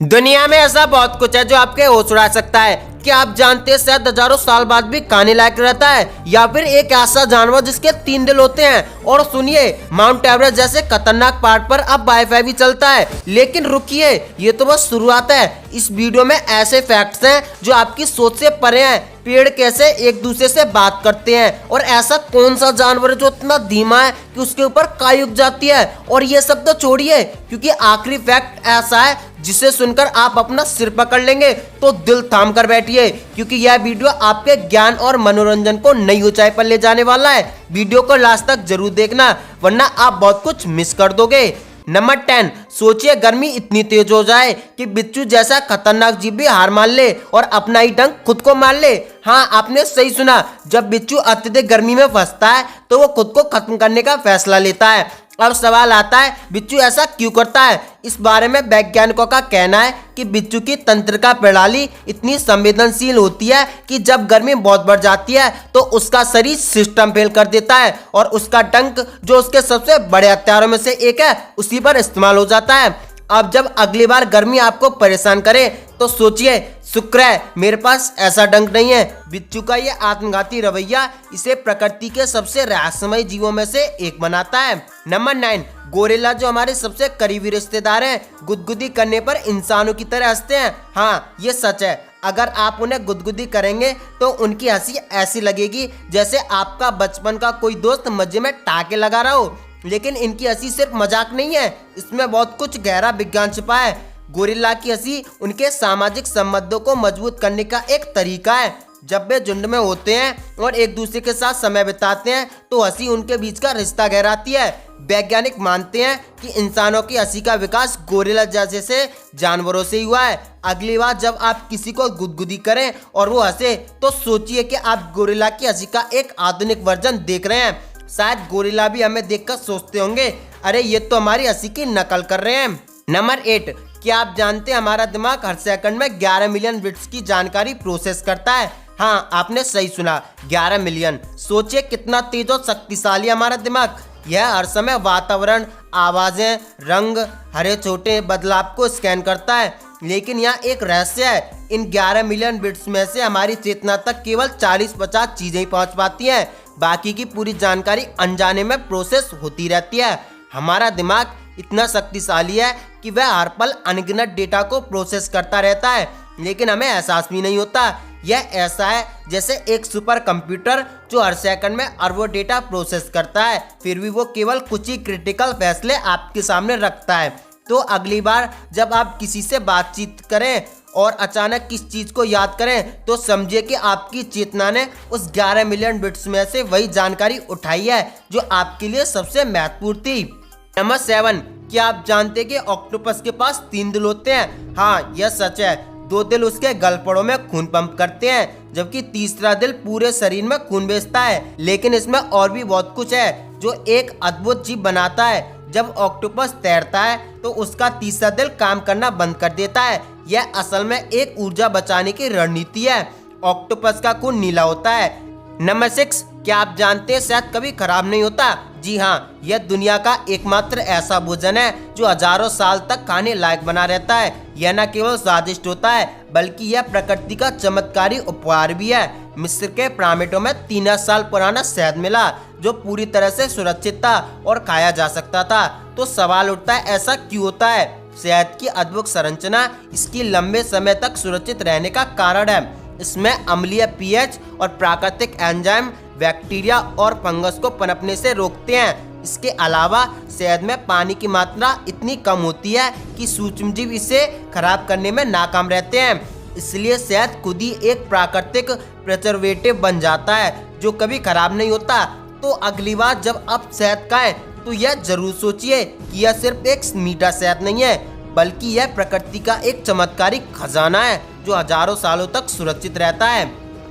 दुनिया में ऐसा बहुत कुछ है जो आपके होश उड़ा सकता है। क्या आप जानते हैं शायद हजारों साल बाद भी खाने लायक रहता है, या फिर एक ऐसा जानवर जिसके 3 दिल होते हैं। और सुनिए, माउंट एवरेस्ट जैसे खतरनाक पहाड़ पर अब वाईफाई भी चलता है। लेकिन रुकिए, ये तो बस शुरुआत है। इस वीडियो में ऐसे फैक्ट्स हैं जो आपकी सोच से परे हैं। पेड़ कैसे एक दूसरे से बात करते हैं, और ऐसा कौन सा जानवर है जो इतना धीमा है कि उसके ऊपर काई उग जाती है। और ये सब तो छोड़िए, क्योंकि आखिरी फैक्ट ऐसा है जिसे सुनकर आप अपना सिर पकड़ लेंगे। तो दिल थाम कर बैठिए, क्योंकि यह वीडियो आपके ज्ञान और मनोरंजन को नई ऊंचाई पर ले जाने वाला है। वीडियो को लास्ट तक जरूर देखना, वरना आप बहुत कुछ मिस कर दोगे। नंबर 10, सोचिए गर्मी इतनी तेज हो जाए कि बिच्छू जैसा खतरनाक जीव भी हार मान ले और अपना ही डंक खुद को मार ले। हाँ, आपने सही सुना। जब बिच्छू अत्यधिक गर्मी में फंसता है तो वो खुद को खत्म करने का फैसला लेता है। अब सवाल आता है, बिच्छू ऐसा क्यों करता है? इस बारे में वैज्ञानिकों का कहना है कि बिच्छू की तंत्रिका प्रणाली इतनी संवेदनशील होती है कि जब गर्मी बहुत बढ़ जाती है तो उसका शरीर सिस्टम फेल कर देता है, और उसका डंक, जो उसके सबसे बड़े हथियारों में से एक है, उसी पर इस्तेमाल हो जाता है। अब जब अगली बार गर्मी आपको परेशान करे तो सोचिए, शुक्र है मेरे पास ऐसा डंक नहीं है। बिच्छू का ये आत्मघाती रवैया इसे प्रकृति के सबसे रहस्यमय जीवों में से एक बनाता है। नंबर 9, गोरिल्ला जो हमारे सबसे करीबी रिश्तेदार हैं, गुदगुदी करने पर इंसानों की तरह हंसते हैं। हाँ, ये सच है। अगर आप उन्हें गुदगुदी करेंगे तो उनकी हंसी ऐसी लगेगी जैसे आपका बचपन का कोई दोस्त मजे में टाके लगा रहा हो। लेकिन इनकी हंसी सिर्फ मजाक नहीं है, इसमें बहुत कुछ गहरा विज्ञान छिपा है। गोरिल्ला की हंसी उनके सामाजिक संबंधों को मजबूत करने का एक तरीका है। जब वे झुंड में होते हैं और एक दूसरे के साथ समय बिताते हैं तो हंसी उनके बीच का रिश्ता गहराती है। वैज्ञानिक मानते हैं कि इंसानों की हंसी का विकास गोरिल्ला जैसे जानवरों से ही हुआ है। अगली बार जब आप किसी को गुदगुदी करें और वो हंसे तो सोचिए कि आप गोरिल्ला की हंसी का एक आधुनिक वर्जन देख रहे हैं। शायद गोरिल्ला भी हमें देखकर सोचते होंगे, अरे ये तो हमारी हंसी की नकल कर रहे हैं। नंबर 8, क्या आप जानते हैं हमारा दिमाग हर सेकंड में 11 मिलियन बिट्स की जानकारी प्रोसेस करता है। हाँ, आपने सही सुना, 11 मिलियन। सोचिए कितना तेज और शक्तिशाली हमारा दिमाग। यह हर समय वातावरण, आवाजें, रंग, हरे छोटे बदलाव को स्कैन करता है। लेकिन यहाँ एक रहस्य है, इन 11 मिलियन बिट्स में से हमारी चेतना तक केवल 40-50 चीजें ही पहुँच पाती हैं। बाकी की पूरी जानकारी अनजाने में प्रोसेस होती रहती है। हमारा दिमाग इतना शक्तिशाली है कि वह हर पल अनगिनत डेटा को प्रोसेस करता रहता है, लेकिन हमें एहसास भी नहीं होता। यह ऐसा है जैसे एक सुपर कंप्यूटर जो हर सेकंड में अरबों डेटा प्रोसेस करता है, फिर भी वो केवल कुछ ही क्रिटिकल फैसले आपके सामने रखता है। तो अगली बार जब आप किसी से बातचीत करें और अचानक किस चीज को याद करें तो समझिए कि आपकी चेतना ने उस 11 मिलियन बिट्स में से वही जानकारी उठाई है जो आपके लिए सबसे महत्वपूर्ण थी। नंबर 7, क्या आप जानते हैं कि ऑक्टोपस के पास 3 दिल होते हैं? हाँ, यह सच है। 2 दिल उसके गलफड़ों में खून पंप करते हैं, जबकि तीसरा दिल पूरे शरीर में खून भेजता है। लेकिन इसमें और भी बहुत कुछ है जो एक अद्भुत जीव बनाता है। जब ऑक्टोपस तैरता है तो उसका तीसरा दिल काम करना बंद कर देता है। यह असल में एक ऊर्जा बचाने की रणनीति है। ऑक्टोपस का खून नीला होता है। नंबर 6, क्या आप जानते हैं शहद कभी खराब नहीं होता? जी हाँ, यह दुनिया का एकमात्र ऐसा भोजन है जो हजारों साल तक खाने लायक बना रहता है। यह न केवल स्वादिष्ट होता है बल्कि यह प्रकृति का चमत्कारी उपहार भी है। मिस्र के पिरामिडों में 3000 साल पुराना शहद मिला जो पूरी तरह से सुरक्षित था और खाया जा सकता था। तो सवाल उठता है, ऐसा क्यों होता है? शहद की अद्भुत संरचना इसकी लंबे समय तक सुरक्षित रहने का कारण है। इसमें अम्लीय पीएच और प्राकृतिक एंजाइम बैक्टीरिया और फंगस को पनपने से रोकते हैं। इसके अलावा शहद में पानी की मात्रा इतनी कम होती है कि सूक्ष्मजीव इसे खराब करने में नाकाम रहते हैं। इसलिए शहद खुद ही एक प्राकृतिक प्रिजर्वेटिव बन जाता है जो कभी खराब नहीं होता। तो अगली बार जब आप शहद खाएं तो यह जरूर सोचिए कि यह सिर्फ एक मीठा शहद नहीं है, बल्कि यह प्रकृति का एक चमत्कारिक खजाना है जो हजारों सालों तक सुरक्षित रहता है।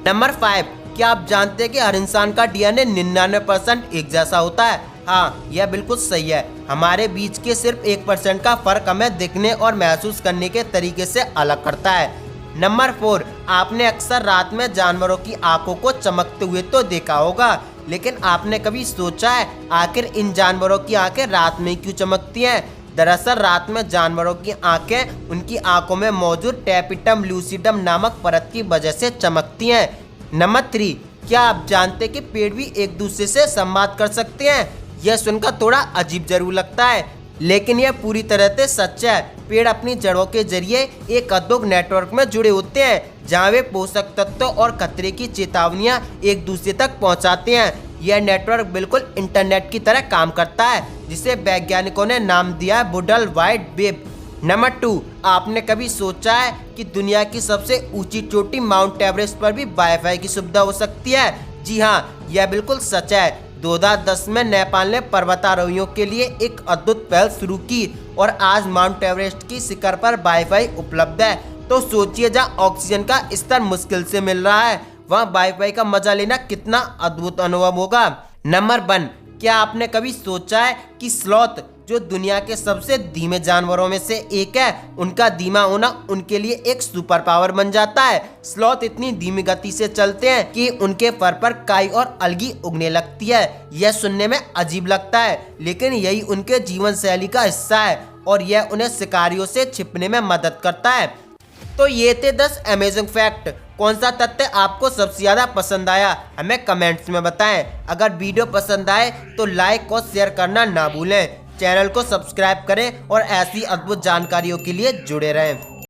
नंबर 5, क्या आप जानते हैं कि हर इंसान का डीएनए 99% एक जैसा होता है? हाँ, यह बिल्कुल सही है। हमारे बीच के सिर्फ 1% का फर्क हमें दिखने और महसूस करने के तरीके से अलग करता है। नंबर 4, आपने अक्सर रात में जानवरों की आंखों को चमकते हुए तो देखा होगा, लेकिन आपने कभी सोचा है आखिर इन जानवरों की आंखें रात में क्यों चमकती हैं? दरअसल रात में जानवरों की आंखें उनकी आंखों में मौजूद टैपिटम लूसिडम नामक परत की वजह से चमकती हैं। नंबर 3, क्या आप जानते हैं कि पेड़ भी एक दूसरे से संवाद कर सकते हैं? यह सुनकर थोड़ा अजीब जरूर लगता है, लेकिन यह पूरी तरह से सच है। पेड़ अपनी जड़ों के जरिए एक अद्भुत नेटवर्क में जुड़े होते हैं, जहां वे पोषक तत्वों और खतरे की चेतावनियां एक दूसरे तक पहुंचाते हैं। यह नेटवर्क बिल्कुल इंटरनेट की तरह काम करता है, जिसे वैज्ञानिकों ने नाम दिया है वर्ल्ड वाइड वेब। नंबर 2, आपने कभी सोचा है कि दुनिया की सबसे ऊंची चोटी माउंट एवरेस्ट पर भी वाईफाई की सुविधा हो सकती है? जी हाँ, यह बिल्कुल सच है। 2010 में नेपाल ने पर्वतारोहियों के लिए एक अद्भुत पहल शुरू की और आज माउंट एवरेस्ट की शिखर पर वाईफाई उपलब्ध है। तो सोचिए, जहाँ ऑक्सीजन का स्तर मुश्किल से मिल रहा है, वहाँ वाईफाई का मजा लेना कितना अद्भुत अनुभव होगा। नंबर 1, क्या आपने कभी सोचा है कि स्लॉथ, जो दुनिया के सबसे धीमे जानवरों में से एक है, उनका धीमा होना उनके लिए एक सुपर पावर बन जाता है। स्लॉथ इतनी धीमी गति से चलते हैं कि उनके फर पर काई और अलगी उगने लगती है। यह सुनने में अजीब लगता है, लेकिन यही उनके जीवन शैली का हिस्सा है और यह उन्हें शिकारियों से छिपने में मदद करता है। तो ये थे 10 अमेजिंग फैक्ट। कौन सा तथ्य आपको सबसे ज़्यादा पसंद आया, हमें कमेंट्स में बताएं। अगर वीडियो पसंद आए तो लाइक और शेयर करना ना भूलें। चैनल को सब्सक्राइब करें और ऐसी अद्भुत जानकारियों के लिए जुड़े रहें।